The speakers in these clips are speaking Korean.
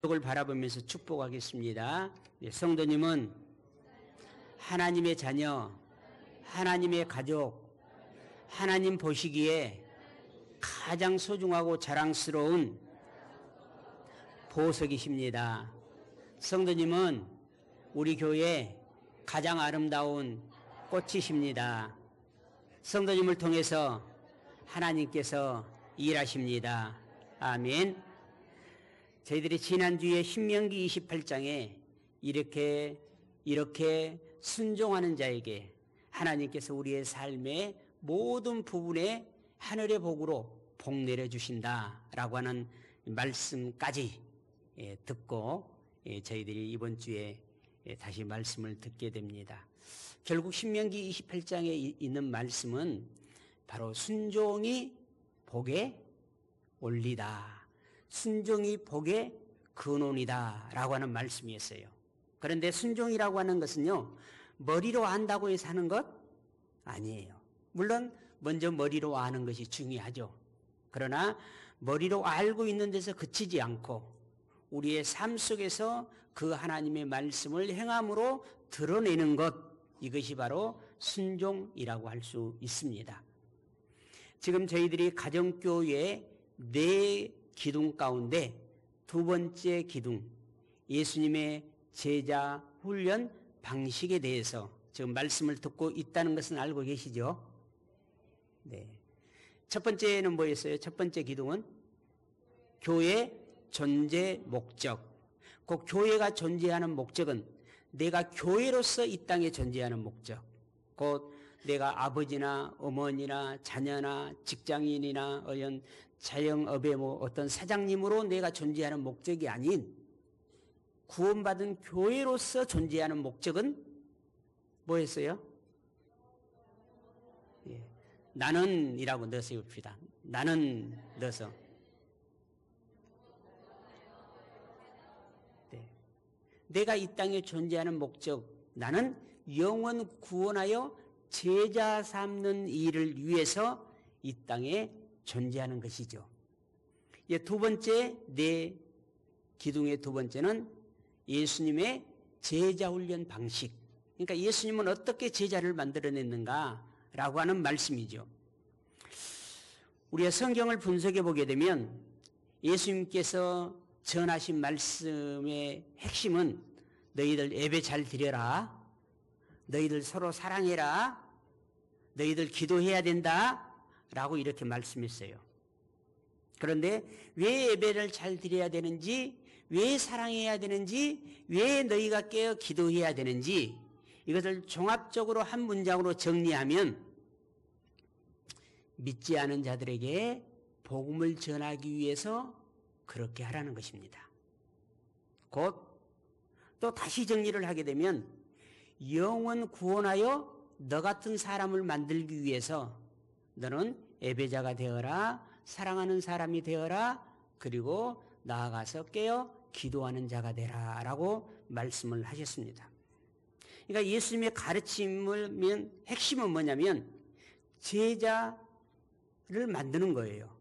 을 바라보면서 축복하겠습니다. 성도님은 하나님의 자녀, 하나님의 가족, 하나님 보시기에 가장 소중하고 자랑스러운 보석이십니다. 성도님은 우리 교회 가장 아름다운 꽃이십니다. 성도님을 통해서 하나님께서 일하십니다. 아멘. 저희들이 지난주에 신명기 28장에 이렇게 순종하는 자에게 하나님께서 우리의 삶의 모든 부분에 하늘의 복으로 복 내려주신다라고 하는 말씀까지 듣고 저희들이 이번 주에 다시 말씀을 듣게 됩니다. 결국 신명기 28장에 있는 말씀은 바로 순종이 복의 원리다. 순종이 복의 근원이다 라고 하는 말씀이었어요. 그런데 순종이라고 하는 것은요, 머리로 안다고 해서 하는 것 아니에요. 물론 먼저 머리로 아는 것이 중요하죠. 그러나 머리로 알고 있는 데서 그치지 않고 우리의 삶 속에서 그 하나님의 말씀을 행함으로 드러내는 것, 이것이 바로 순종이라고 할 수 있습니다. 지금 저희들이 가정교회 네 기둥 가운데 두 번째 기둥, 예수님의 제자 훈련 방식에 대해서 지금 말씀을 듣고 있다는 것은 알고 계시죠? 네. 첫 번째는 뭐였어요? 첫 번째 기둥은 교회 존재 목적. 그 교회가 존재하는 목적은 내가 교회로서 이 땅에 존재하는 목적. 곧 내가 아버지나 어머니나 자녀나 직장인이나 자영업의 어떤 사장님으로 내가 존재하는 목적이 아닌 구원받은 교회로서 존재하는 목적은 뭐였어요? 나는이라고 넣어서 봅시다. 나는 넣어서. 네. 내가 이 땅에 존재하는 목적, 나는 영원 구원하여 제자 삼는 일을 위해서 이 땅에 존재하는 것이죠. 두 번째, 네 기둥의 두 번째는 예수님의 제자 훈련 방식. 그러니까 예수님은 어떻게 제자를 만들어냈는가라고 하는 말씀이죠. 우리가 성경을 분석해 보게 되면 예수님께서 전하신 말씀의 핵심은 너희들 예배 잘 드려라, 너희들 서로 사랑해라, 너희들 기도해야 된다 라고 이렇게 말씀했어요. 그런데 왜 예배를 잘 드려야 되는지, 왜 사랑해야 되는지, 왜 너희가 깨어 기도해야 되는지, 이것을 종합적으로 한 문장으로 정리하면 믿지 않은 자들에게 복음을 전하기 위해서 그렇게 하라는 것입니다. 곧 또 다시 정리를 하게 되면 영원 구원하여 너 같은 사람을 만들기 위해서 너는 예배자가 되어라, 사랑하는 사람이 되어라, 그리고 나아가서 깨어 기도하는 자가 되라 라고 말씀을 하셨습니다. 그러니까 예수님의 가르침을 핵심은 뭐냐면 제자를 만드는 거예요.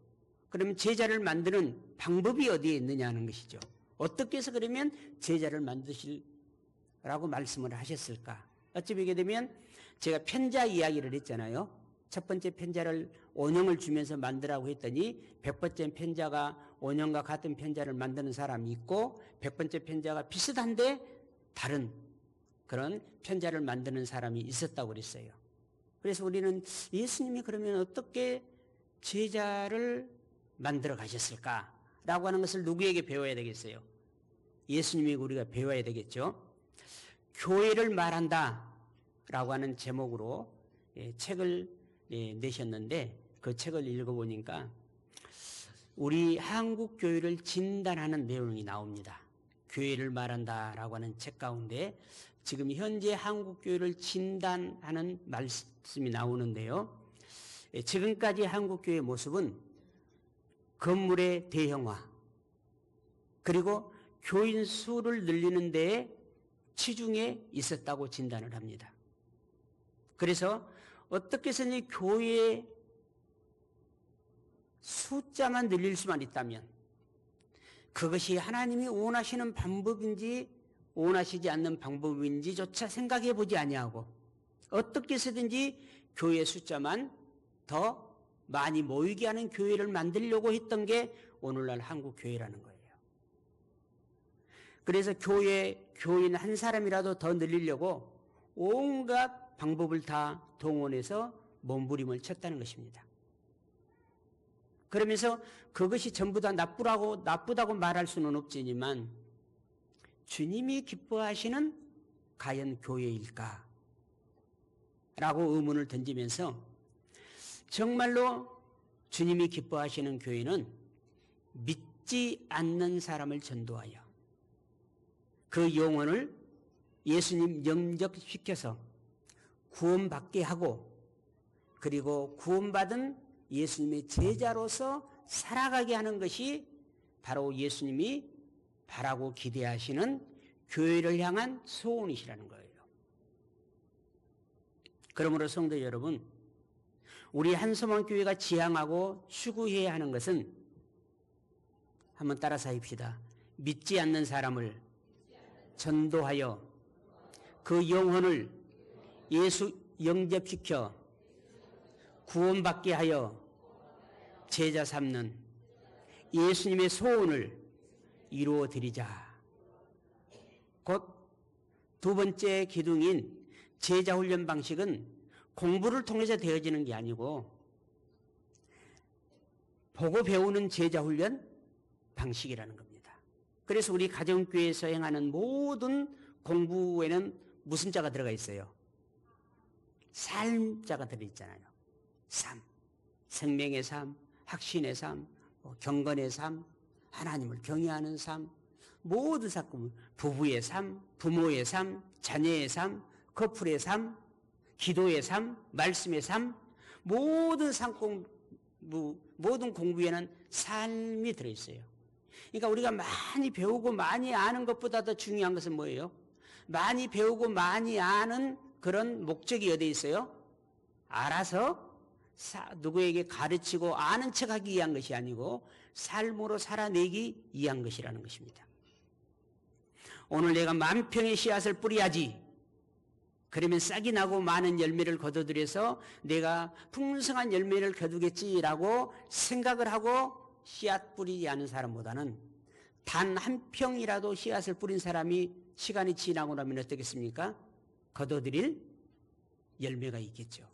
그러면 제자를 만드는 방법이 어디에 있느냐 하는 것이죠. 어떻게 해서 그러면 제자를 만드시라고 말씀을 하셨을까? 어찌 보게 되면 제가 편자 이야기를 했잖아요. 첫 번째 편자를 원형을 주면서 만들라고 했더니 100번째 편자가 원형과 같은 편자를 만드는 사람이 있고 100번째 편자가 비슷한데 다른 그런 편자를 만드는 사람이 있었다고 그랬어요. 그래서 우리는 예수님이 그러면 어떻게 제자를 만들어 가셨을까라고 하는 것을 누구에게 배워야 되겠어요? 예수님이 우리가 배워야 되겠죠. 교회를 말한다 라고 하는 제목으로 책을 내셨는데 그 책을 읽어보니까 우리 한국 교회를 진단하는 내용이 나옵니다. 교회를 말한다 라고 하는 책 가운데 지금 현재 한국 교회를 진단하는 말씀이 나오는데요. 지금까지 한국 교회의 모습은 건물의 대형화, 그리고 교인 수를 늘리는 데에 치중해 있었다고 진단을 합니다. 그래서 어떻게 해서는 교회의 숫자만 늘릴 수만 있다면 그것이 하나님이 원하시는 방법인지 원하시지 않는 방법인지조차 생각해 보지 아니하고 어떻게 해서든지 교회 숫자만 더 많이 모이게 하는 교회를 만들려고 했던 게 오늘날 한국 교회라는 거예요. 그래서 교인 한 사람이라도 더 늘리려고 온갖 방법을 다 동원해서 몸부림을 쳤다는 것입니다. 그러면서 그것이 전부 다 나쁘다고 말할 수는 없지만 주님이 기뻐하시는 과연 교회일까? 라고 의문을 던지면서 정말로 주님이 기뻐하시는 교회는 믿지 않는 사람을 전도하여 그 영혼을 예수님 영접시켜서 구원받게 하고 그리고 구원받은 예수님의 제자로서 살아가게 하는 것이 바로 예수님이 바라고 기대하시는 교회를 향한 소원이시라는 거예요. 그러므로 성도 여러분, 우리 한서만교회가 지향하고 추구해야 하는 것은 한번 따라서 합시다. 믿지 않는 사람을 전도하여 그 영혼을 예수 영접시켜 구원받게 하여 제자 삼는 예수님의 소원을 이루어 드리자. 곧 두 번째 기둥인 제자훈련 방식은 공부를 통해서 되어지는 게 아니고 보고 배우는 제자훈련 방식이라는 겁니다. 그래서 우리 가정교회에서 행하는 모든 공부에는 무슨 자가 들어가 있어요? 삶자가 들어있잖아요. 삶, 생명의 삶, 확신의 삶, 경건의 삶, 하나님을 경외하는 삶, 모든 사건, 부부의 삶, 부모의 삶, 자녀의 삶, 커플의 삶, 기도의 삶, 말씀의 삶, 모든 모든 공부에는 삶이 들어있어요. 그러니까 우리가 많이 배우고 많이 아는 것보다 더 중요한 것은 뭐예요? 많이 배우고 많이 아는 그런 목적이 어디에 있어요? 알아서 누구에게 가르치고 아는 척하기 위한 것이 아니고 삶으로 살아내기 위한 것이라는 것입니다. 오늘 내가 만평의 씨앗을 뿌려야지. 그러면 싹이 나고 많은 열매를 거둬들여서 내가 풍성한 열매를 거두겠지라고 생각을 하고 씨앗 뿌리지 않은 사람보다는 단 한 평이라도 씨앗을 뿌린 사람이 시간이 지나고 나면 어떻겠습니까? 거둬들일 열매가 있겠죠.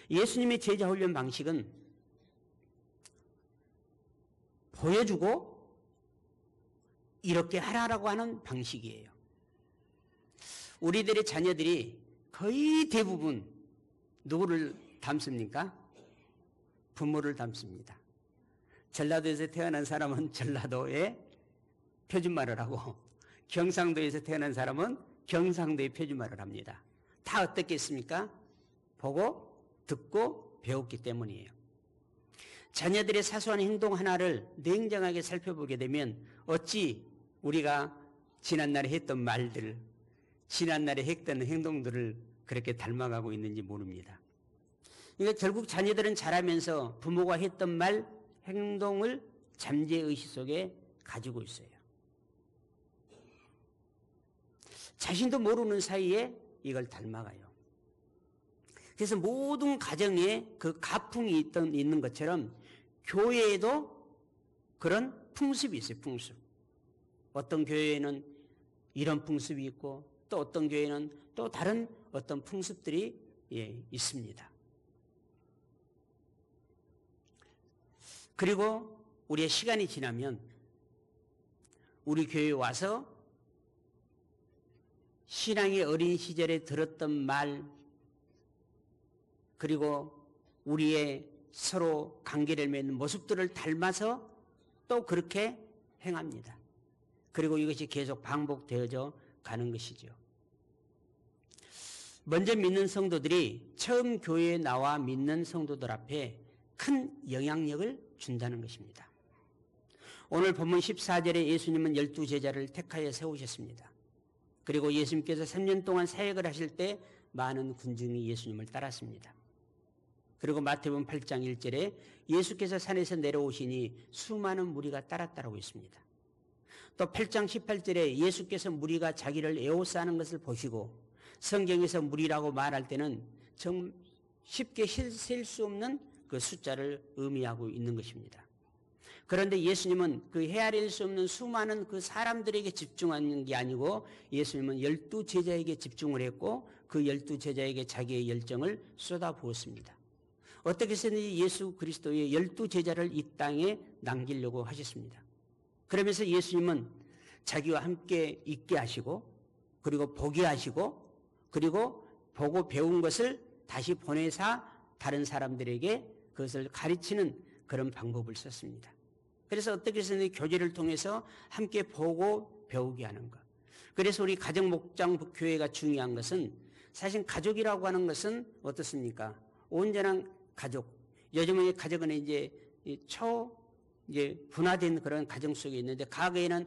예수님의 제자훈련 방식은 보여주고 이렇게 하라고 하는 방식이에요. 우리들의 자녀들이 거의 대부분 누구를 닮습니까? 부모를 닮습니다. 전라도에서 태어난 사람은 전라도의 표준말을 하고 경상도에서 태어난 사람은 경상도의 표준말을 합니다. 다 어떻겠습니까? 보고 듣고 배웠기 때문이에요. 자녀들의 사소한 행동 하나를 냉정하게 살펴보게 되면 어찌 우리가 지난날에 했던 말들, 지난날에 했던 행동들을 그렇게 닮아가고 있는지 모릅니다. 그러니까 결국 자녀들은 자라면서 부모가 했던 말, 행동을 잠재의식 속에 가지고 있어요. 자신도 모르는 사이에 이걸 닮아가요. 그래서 모든 가정에 그 가풍이 있는 것처럼 교회에도 그런 풍습이 있어요. 풍습. 어떤 교회에는 이런 풍습이 있고 또 어떤 교회는 또 다른 어떤 풍습들이 있습니다. 그리고 우리의 시간이 지나면 우리 교회에 와서 신앙의 어린 시절에 들었던 말 그리고 우리의 서로 관계를 맺는 모습들을 닮아서 또 그렇게 행합니다. 그리고 이것이 계속 반복되어져 가는 것이죠. 먼저 믿는 성도들이 처음 교회에 나와 믿는 성도들 앞에 큰 영향력을 준다는 것입니다. 오늘 본문 14절에 예수님은 12제자를 택하여 세우셨습니다. 그리고 예수님께서 3년 동안 사역을 하실 때 많은 군중이 예수님을 따랐습니다. 그리고 마태복음 8장 1절에 예수께서 산에서 내려오시니 수많은 무리가 따랐다라고 있습니다. 또 8장 18절에 예수께서 무리가 자기를 에워싸는 것을 보시고 성경에서 무리라고 말할 때는 좀 쉽게 셀 수 없는 그 숫자를 의미하고 있는 것입니다. 그런데 예수님은 그 헤아릴 수 없는 수많은 그 사람들에게 집중하는 게 아니고 예수님은 12제자에게 집중을 했고 그 12제자에게 자기의 열정을 쏟아부었습니다. 어떻게 해서든지 예수 그리스도의 12제자를 이 땅에 남기려고 하셨습니다. 그러면서 예수님은 자기와 함께 있게 하시고 그리고 보게 하시고 그리고 보고 배운 것을 다시 보내사 다른 사람들에게 그것을 가르치는 그런 방법을 썼습니다. 그래서 어떻게 해서든지 교제를 통해서 함께 보고 배우게 하는 것. 그래서 우리 가정목장교회가 중요한 것은 사실 가족이라고 하는 것은 어떻습니까? 온전한 가족. 요즘은 가족은 이제 분화된 그런 가정 속에 있는데 과거에는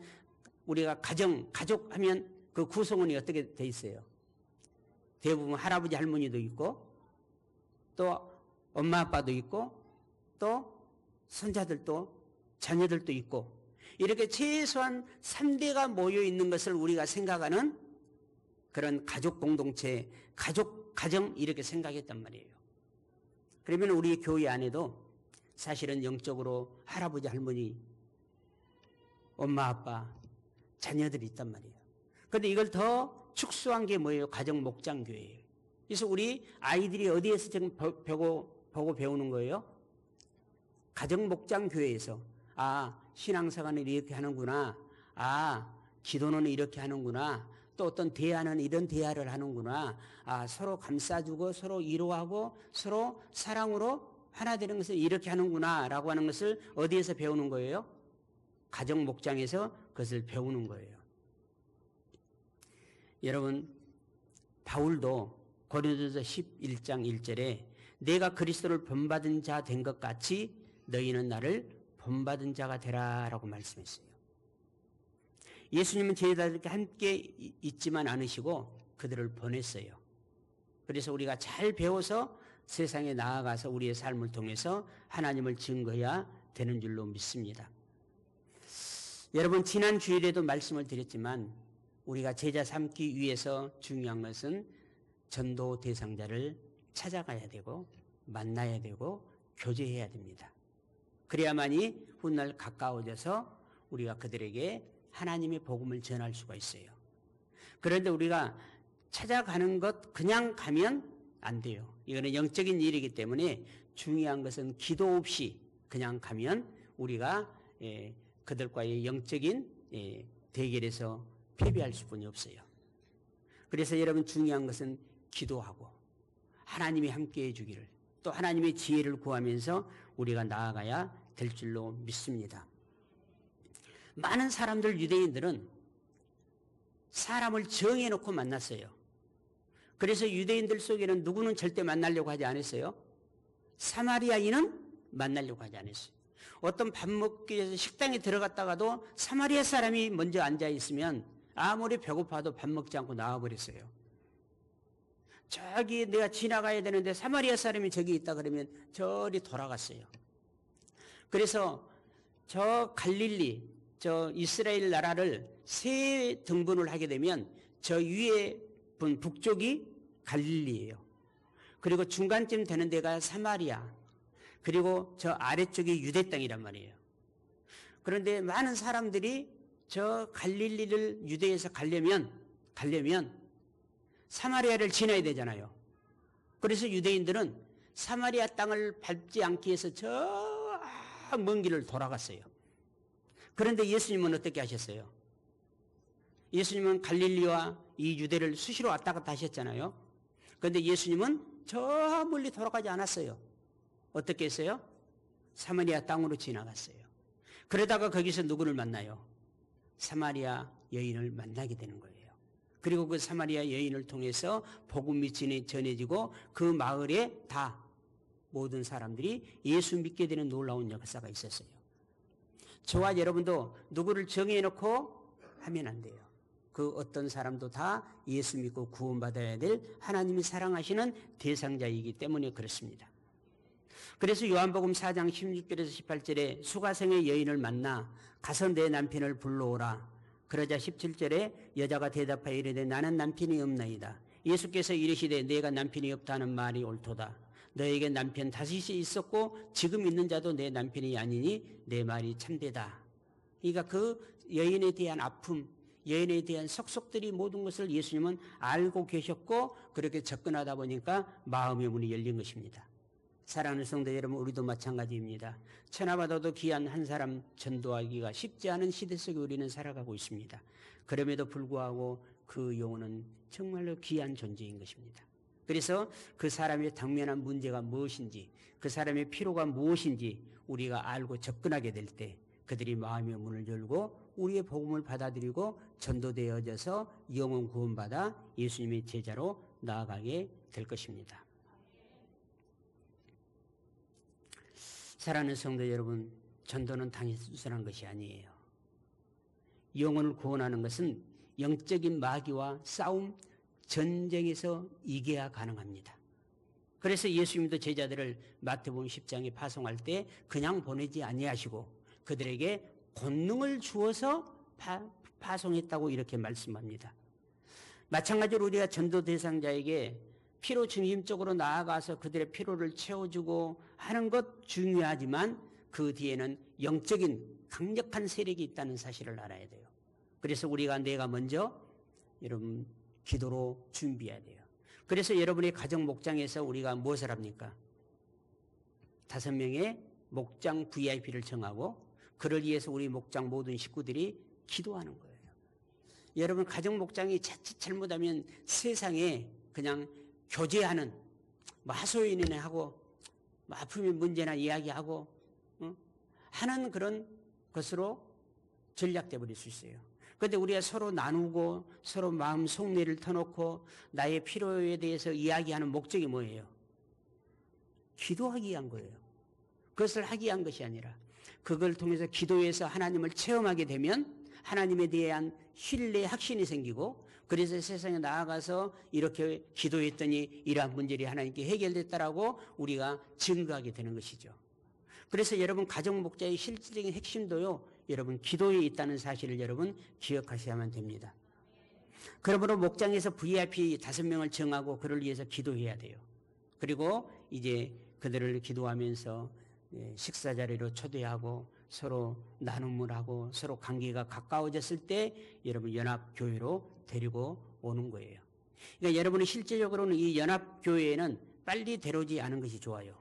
우리가 가족 하면 그 구성원이 어떻게 돼 있어요? 대부분 할아버지 할머니도 있고 또 엄마 아빠도 있고 또 손자들도 자녀들도 있고 이렇게 최소한 3대가 모여 있는 것을 우리가 생각하는 그런 가족 공동체, 가정 이렇게 생각했단 말이에요. 그러면 우리 교회 안에도 사실은 영적으로 할아버지 할머니, 엄마 아빠, 자녀들이 있단 말이에요. 그런데 이걸 더 축소한 게 뭐예요? 가정 목장교회예요. 그래서 우리 아이들이 어디에서 지금 보고 배우는 거예요? 가정 목장교회에서 신앙생활은 이렇게 하는구나. 기도는 이렇게 하는구나. 또 어떤 대화는 이런 대화를 하는구나. 서로 감싸주고 서로 위로하고 서로 사랑으로 하나 되는 것을 이렇게 하는구나 라고 하는 것을 어디에서 배우는 거예요? 가정 목장에서 그것을 배우는 거예요. 여러분 바울도 고린도서 11장 1절에 내가 그리스도를 본받은 자 된 것 같이 너희는 나를 본받은 자가 되라 라고 말씀했어요. 예수님은 제자들과 함께 있지만 않으시고 그들을 보냈어요. 그래서 우리가 잘 배워서 세상에 나아가서 우리의 삶을 통해서 하나님을 증거해야 되는 줄로 믿습니다. 여러분 지난 주일에도 말씀을 드렸지만 우리가 제자 삼기 위해서 중요한 것은 전도 대상자를 찾아가야 되고 만나야 되고 교제해야 됩니다. 그래야만이 훗날 가까워져서 우리가 그들에게 하나님의 복음을 전할 수가 있어요. 그런데 우리가 찾아가는 것 그냥 가면 안 돼요. 이거는 영적인 일이기 때문에 중요한 것은 기도 없이 그냥 가면 우리가 그들과의 영적인 대결에서 패배할 수뿐이 없어요. 그래서 여러분 중요한 것은 기도하고 하나님이 함께해 주기를 또 하나님의 지혜를 구하면서 우리가 나아가야 될 줄로 믿습니다. 많은 사람들 유대인들은 사람을 정해놓고 만났어요. 그래서 유대인들 속에는 누구는 절대 만나려고 하지 않았어요. 사마리아인은 만나려고 하지 않았어요. 어떤 밥 먹기 위해서 식당에 들어갔다가도 사마리아 사람이 먼저 앉아있으면 아무리 배고파도 밥 먹지 않고 나와버렸어요. 저기 내가 지나가야 되는데 사마리아 사람이 저기 있다 그러면 저리 돌아갔어요. 그래서 저 갈릴리, 저 이스라엘 나라를 세 등분을 하게 되면 저 위에 북쪽이 갈릴리예요. 그리고 중간쯤 되는 데가 사마리아, 그리고 저 아래쪽이 유대 땅이란 말이에요. 그런데 많은 사람들이 저 갈릴리를 유대에서 가려면 사마리아를 지나야 되잖아요. 그래서 유대인들은 사마리아 땅을 밟지 않기 위해서 저 먼 길을 돌아갔어요. 그런데 예수님은 어떻게 하셨어요? 예수님은 갈릴리와 이 유대를 수시로 왔다 갔다 하셨잖아요. 그런데 예수님은 저 멀리 돌아가지 않았어요. 어떻게 했어요? 사마리아 땅으로 지나갔어요. 그러다가 거기서 누구를 만나요? 사마리아 여인을 만나게 되는 거예요. 그리고 그 사마리아 여인을 통해서 복음이 전해지고 그 마을에 다 모든 사람들이 예수 믿게 되는 놀라운 역사가 있었어요. 저와 여러분도 누구를 정해놓고 하면 안 돼요. 그 어떤 사람도 다 예수 믿고 구원받아야 될 하나님이 사랑하시는 대상자이기 때문에 그렇습니다. 그래서 요한복음 4장 16절에서 18절에 수가성의 여인을 만나 가서 내 남편을 불러오라. 그러자 17절에 여자가 대답하여 이르되 나는 남편이 없나이다. 예수께서 이르시되 내가 남편이 없다는 말이 옳도다. 너에게 남편 다섯이 있었고 지금 있는 자도 내 남편이 아니니 내 말이 참되다. 그러니까 그 여인에 대한 아픔, 여인에 대한 속속들이 모든 것을 예수님은 알고 계셨고 그렇게 접근하다 보니까 마음의 문이 열린 것입니다. 사랑하는 성도 여러분, 우리도 마찬가지입니다. 천하보다도 귀한 한 사람 전도하기가 쉽지 않은 시대 속에 우리는 살아가고 있습니다. 그럼에도 불구하고 그 영혼은 정말로 귀한 존재인 것입니다. 그래서 그 사람의 당면한 문제가 무엇인지, 그 사람의 필요가 무엇인지 우리가 알고 접근하게 될 때 그들이 마음의 문을 열고 우리의 복음을 받아들이고 전도되어져서 영혼 구원받아 예수님의 제자로 나아가게 될 것입니다. 사랑하는 성도 여러분, 전도는 단순한 것이 아니에요. 영혼을 구원하는 것은 영적인 마귀와 싸움, 전쟁에서 이겨야 가능합니다. 그래서 예수님도 제자들을 마태복음 10장에 파송할 때 그냥 보내지 아니하시고 그들에게 권능을 주어서 파송했다고 이렇게 말씀합니다. 마찬가지로 우리가 전도 대상자에게 필요 중심적으로 나아가서 그들의 필요를 채워주고 하는 것 중요하지만 그 뒤에는 영적인 강력한 세력이 있다는 사실을 알아야 돼요. 그래서 내가 먼저 여러분 기도로 준비해야 돼요. 그래서 여러분의 가정 목장에서 우리가 무엇을 합니까? 5명의 목장 VIP를 정하고 그를 위해서 우리 목장 모든 식구들이 기도하는 거예요. 여러분 가정 목장이 자칫 잘못하면 세상에 그냥 교제하는 하소연이나 하고 아픔의 문제나 이야기하고 하는 그런 것으로 전략돼 버릴 수 있어요. 그런데 우리가 서로 나누고 서로 마음 속내를 터놓고 나의 필요에 대해서 이야기하는 목적이 뭐예요? 기도하기 위한 거예요. 그것을 하기 위한 것이 아니라 그걸 통해서 기도해서 하나님을 체험하게 되면 하나님에 대한 신뢰, 확신이 생기고 그래서 세상에 나아가서 이렇게 기도했더니 이러한 문제들이 하나님께 해결됐다라고 우리가 증거하게 되는 것이죠. 그래서 여러분 가정 목자의 실질적인 핵심도요, 여러분 기도에 있다는 사실을 여러분 기억하셔야만 됩니다. 그러므로 목장에서 VIP 5명을 정하고 그를 위해서 기도해야 돼요. 그리고 이제 그들을 기도하면서 식사 자리로 초대하고 서로 나눔을 하고 서로 관계가 가까워졌을 때 여러분 연합교회로 데리고 오는 거예요. 그러니까 여러분이 실제적으로는 이 연합교회에는 빨리 데려오지 않은 것이 좋아요.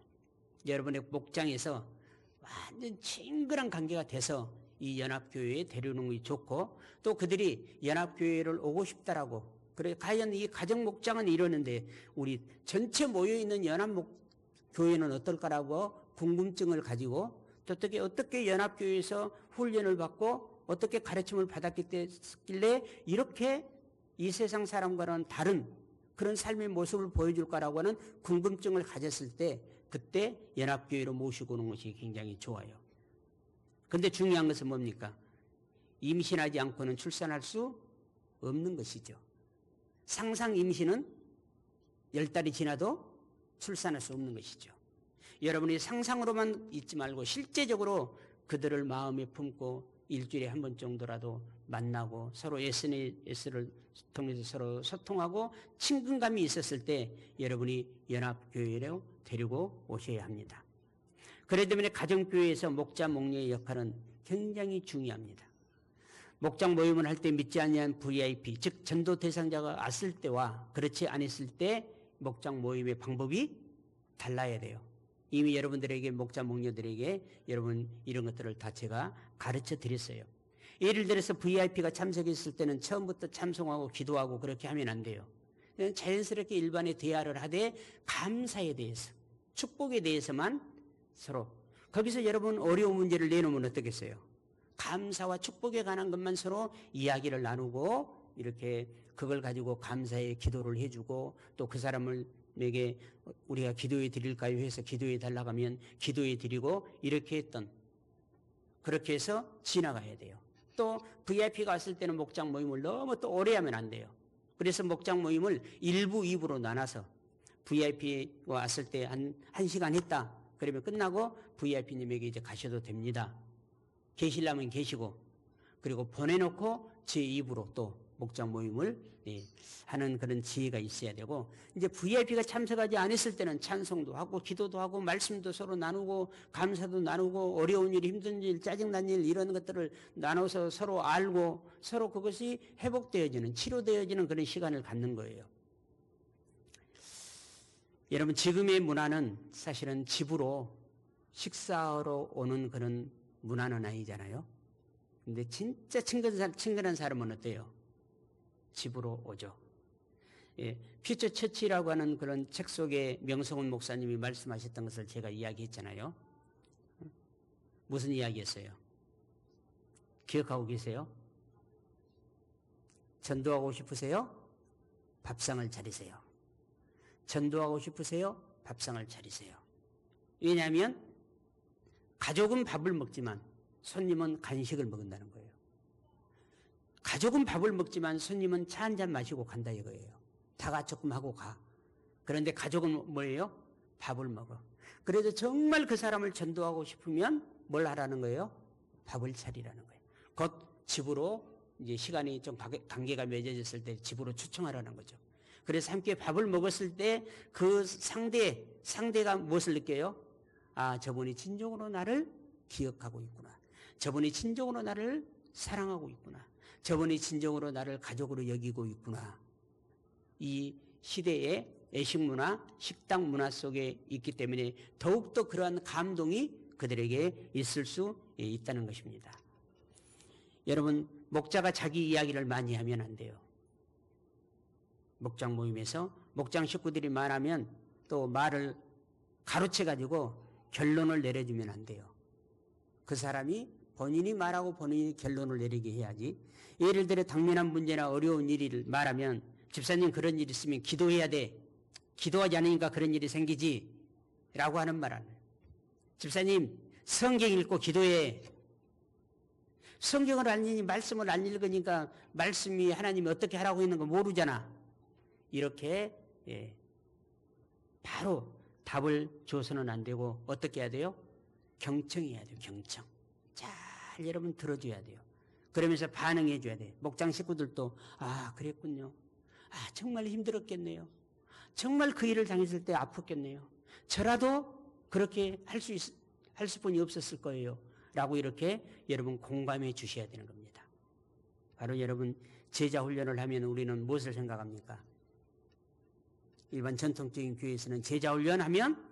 여러분의 목장에서 완전 친근한 관계가 돼서 이 연합교회에 데려오는 것이 좋고 또 그들이 연합교회를 오고 싶다라고 그래 과연 이 가정 목장은 이러는데 우리 전체 모여있는 연합교회는 어떨까라고 궁금증을 가지고 또 어떻게 연합교회에서 훈련을 받고 어떻게 가르침을 받았길래 이렇게 이 세상 사람과는 다른 그런 삶의 모습을 보여줄까라고 하는 궁금증을 가졌을 때 그때 연합교회로 모시고 오는 것이 굉장히 좋아요. 그런데 중요한 것은 뭡니까? 임신하지 않고는 출산할 수 없는 것이죠. 상상 임신은 10달이 지나도 출산할 수 없는 것이죠. 여러분이 상상으로만 있지 말고 실제적으로 그들을 마음에 품고 일주일에 한 번 정도라도 만나고 서로 SNS를 통해서 서로 소통하고 친근감이 있었을 때 여러분이 연합교회로 데리고 오셔야 합니다. 그렇기 때문에 가정교회에서 목자 목녀의 역할은 굉장히 중요합니다. 목장 모임을 할 때 믿지 아니한 VIP 즉 전도 대상자가 왔을 때와 그렇지 않았을 때 목장 모임의 방법이 달라야 돼요. 이미 여러분들에게 목자 목녀들에게 여러분 이런 것들을 다 제가 가르쳐 드렸어요. 예를 들어서 VIP가 참석했을 때는 처음부터 참송하고 기도하고 그렇게 하면 안 돼요. 그냥 자연스럽게 일반의 대화를 하되 감사에 대해서 축복에 대해서만 서로 거기서 여러분 어려운 문제를 내놓으면 어떻겠어요? 감사와 축복에 관한 것만 서로 이야기를 나누고 이렇게 그걸 가지고 감사의 기도를 해주고 또 그 사람에게 우리가 기도해 드릴까요 해서 기도해 달라고 하면 기도해 드리고 이렇게 했던 그렇게 해서 지나가야 돼요. 또 VIP가 왔을 때는 목장 모임을 너무 또 오래 하면 안 돼요. 그래서 목장 모임을 1부, 2부로 나눠서 VIP가 왔을 때 한 시간 했다. 그러면 끝나고 VIP님에게 이제 가셔도 됩니다. 계시려면 계시고, 그리고 보내놓고 제 입으로 또 목장 모임을 하는 그런 지혜가 있어야 되고, 이제 VIP가 참석하지 않았을 때는 찬송도 하고 기도도 하고 말씀도 서로 나누고 감사도 나누고 어려운 일, 힘든 일, 짜증난 일 이런 것들을 나눠서 서로 알고 서로 그것이 회복되어지는, 치료되어지는 그런 시간을 갖는 거예요. 여러분, 지금의 문화는 사실은 집으로 식사하러 오는 그런 문화는 아니잖아요. 근데 진짜 친근한 사람은 어때요? 집으로 오죠. 예, 퓨처 처치라고 하는 그런 책 속에 명성훈 목사님이 말씀하셨던 것을 제가 이야기했잖아요. 무슨 이야기였어요? 기억하고 계세요? 전도하고 싶으세요? 밥상을 차리세요. 전도하고 싶으세요? 밥상을 차리세요. 왜냐하면 가족은 밥을 먹지만 손님은 간식을 먹는다는 거예요. 가족은 밥을 먹지만 손님은 차 한잔 마시고 간다 이거예요. 다가 조금 하고 가. 그런데 가족은 뭐예요? 밥을 먹어. 그래도 정말 그 사람을 전도하고 싶으면 뭘 하라는 거예요? 밥을 차리라는 거예요. 곧 집으로 이제 시간이 좀 관계가 맺어졌을 때 집으로 초청하라는 거죠. 그래서 함께 밥을 먹었을 때 그 상대가 무엇을 느껴요? 아, 저분이 진정으로 나를 기억하고 있구나. 저분이 진정으로 나를 사랑하고 있구나. 저분이 진정으로 나를 가족으로 여기고 있구나. 이 시대의 애식 문화, 식당 문화 속에 있기 때문에 더욱더 그러한 감동이 그들에게 있을 수 있다는 것입니다. 여러분, 목자가 자기 이야기를 많이 하면 안 돼요. 목장 모임에서 목장 식구들이 말하면 또 말을 가로채가지고 결론을 내려주면 안 돼요. 그 사람이 본인이 말하고 본인이 결론을 내리게 해야지. 예를 들어 당면한 문제나 어려운 일을 말하면 집사님 그런 일 있으면 기도해야 돼. 기도하지 않으니까 그런 일이 생기지. 라고 하는 말 안 해요. 집사님 성경 읽고 기도해. 성경을 안 읽니 말씀을 안 읽으니까 말씀이 하나님이 어떻게 하라고 있는 거 모르잖아. 이렇게 바로 답을 줘서는 안 되고 어떻게 해야 돼요? 경청해야 돼요. 경청. 잘 여러분 들어줘야 돼요. 그러면서 반응해 줘야 돼요. 목장 식구들도 아 그랬군요. 아 정말 힘들었겠네요. 정말 그 일을 당했을 때 아팠겠네요. 저라도 그렇게 할 수뿐이 없었을 거예요. 라고 이렇게 여러분 공감해 주셔야 되는 겁니다. 바로 여러분 제자 훈련을 하면 우리는 무엇을 생각합니까? 일반 전통적인 교회에서는 제자 훈련하면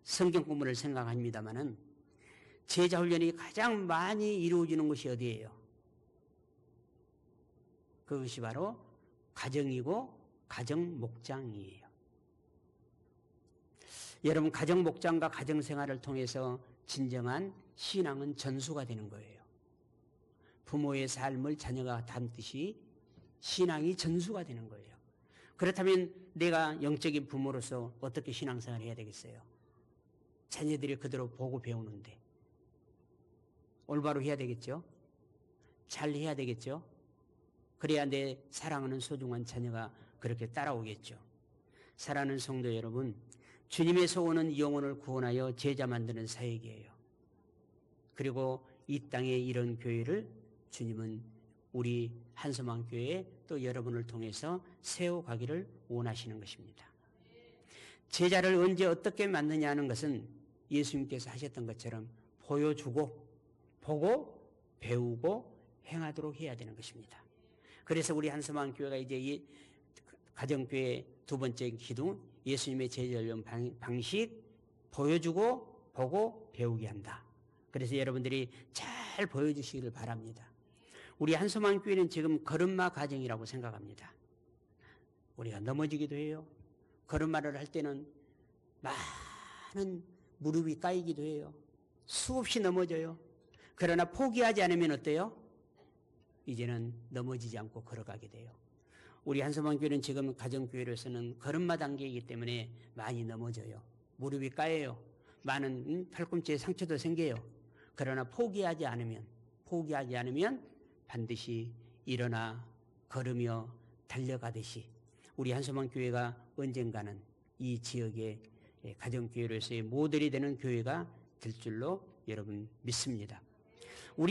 성경 공부를 생각합니다만은 제자 훈련이 가장 많이 이루어지는 것이 어디예요? 그것이 바로 가정이고 가정 목장이에요. 여러분 가정 목장과 가정 생활을 통해서 진정한 신앙은 전수가 되는 거예요. 부모의 삶을 자녀가 담듯이 신앙이 전수가 되는 거예요. 그렇다면 내가 영적인 부모로서 어떻게 신앙생활을 해야 되겠어요? 자녀들이 그대로 보고 배우는데 올바로 해야 되겠죠? 잘 해야 되겠죠? 그래야 내 사랑하는 소중한 자녀가 그렇게 따라오겠죠. 사랑하는 성도 여러분, 주님에서 오는 영혼을 구원하여 제자 만드는 사역이에요. 그리고 이 땅에 이런 교회를 주님은 우리 한서망교회 또 여러분을 통해서 세워가기를 원하시는 것입니다. 제자를 언제 어떻게 만드냐 하는 것은 예수님께서 하셨던 것처럼 보여주고 보고 배우고 행하도록 해야 되는 것입니다. 그래서 우리 한서망교회가 이제 이 가정교회 두 번째 기둥 예수님의 제자훈련 방식 보여주고 보고 배우게 한다. 그래서 여러분들이 잘 보여주시기를 바랍니다. 우리 한서망교회는 지금 걸음마 가정이라고 생각합니다. 우리가 넘어지기도 해요. 걸음마를 할 때는 많은 무릎이 까이기도 해요. 수없이 넘어져요. 그러나 포기하지 않으면 어때요? 이제는 넘어지지 않고 걸어가게 돼요. 우리 한서망교회는 지금 가정교회로서는 걸음마 단계이기 때문에 많이 넘어져요. 무릎이 까여요. 많은 팔꿈치에 상처도 생겨요. 그러나 포기하지 않으면 반드시 일어나 걸으며 달려가듯이 우리 한서망교회가 언젠가는 이 지역에 가정교회로서의 모델이 되는 교회가 될 줄로 여러분 믿습니다.